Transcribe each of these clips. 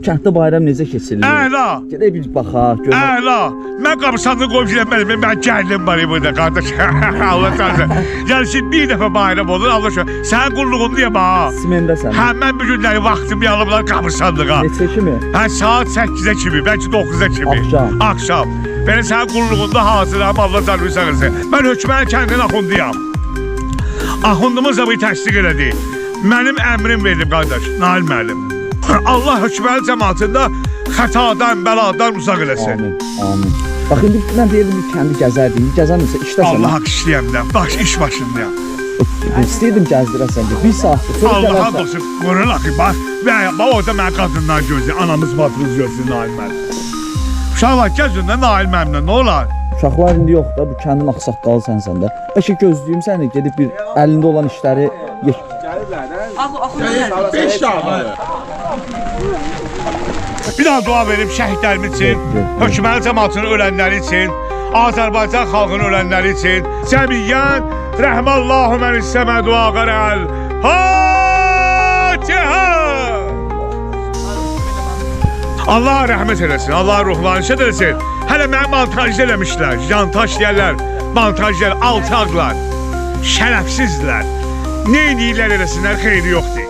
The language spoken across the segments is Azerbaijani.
kənddə bayram necə keçirilir? Əla. Gedək bir baxaq, görək. Əla. Mən qabırsanını qoyub gəlməliyim. Mən gəldim var burada qardaş. Allah tanrı. Yəni şimdi bir dəfə bayram olur Allah aşkına. Sənin qulluğunu deyəm ha. Simendəsən. Hə mən bu günləri vaxtımı alıblar qabırsanlığa. Neçə kimi? Hə saat 8-ə kimi, bəlkə 9-a kimi. Axşam. Belə sənin qulluğunda hazıram Allah tanrı sağlasın. Mən Hökməni kəndinin axunduyam. Axundumuz da bunu təsdiq elədi. Mənim əmrim verilib qardaş, Nail müəllim. Allah Hökməni cəmaatında xətadan, bəladan uzaq eləsin. Amin, amin. Bax, indi mən deyirdim bir kəndi gəzərdim. Gəzərmirsə işləsən. Allah haqq işləyəm də, bax iş başındayam. İstəyirdim gəzdirəsən bir saatdır. Allah'a olsun, qorun axı, bax. Və orada mən qadınlar gözləyir, anamız batırız gözləyir Nail müəllim. Uşaqlar gəzin də Nail müəllimlə, nə olar? Uşaqlar indi yox da, bu kəndin axsaqqalı sənsən də. Bəlkə gözləyim səni, gedib bir əlində olan işləri... Beş dağları. Bir daha dua verib şəhidlərimiz üçün, Hökməni cəmaatının ölənləri üçün, Azərbaycan xalqının ölənləri üçün, cəmiyyən, rəhməllahu mən istəmə dua qarəl, Fatihə! Allah rəhmət eləsin, Allah ruhlarını şəhid eləsin. Hələ mənə montaj eləmişlər, yantaş deyərlər, montaj deyərlər, alçaqlar, şərəfsizlər. Ne edirlər eləsinlər, xeyri yoxdur.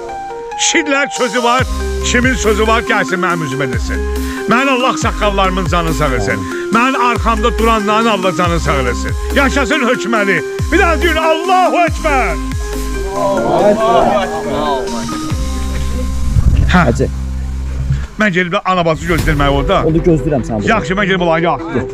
Kişilər sözü var, kimin sözü var, gəlsin mənim üzümə desin. Mənim Allah saqqallarımın canını sağ eləsin. Mənim arxamda duranların Allah canını sağ eləsin. Yaşasın Hökməni. Bir daha deyin, Allahu Ekber. Hacı. Mən gelib anabazı gözləyirmək orada. Onu gözləyirəm sən burada. Yaxşı, mən gelib olayı yaxşı.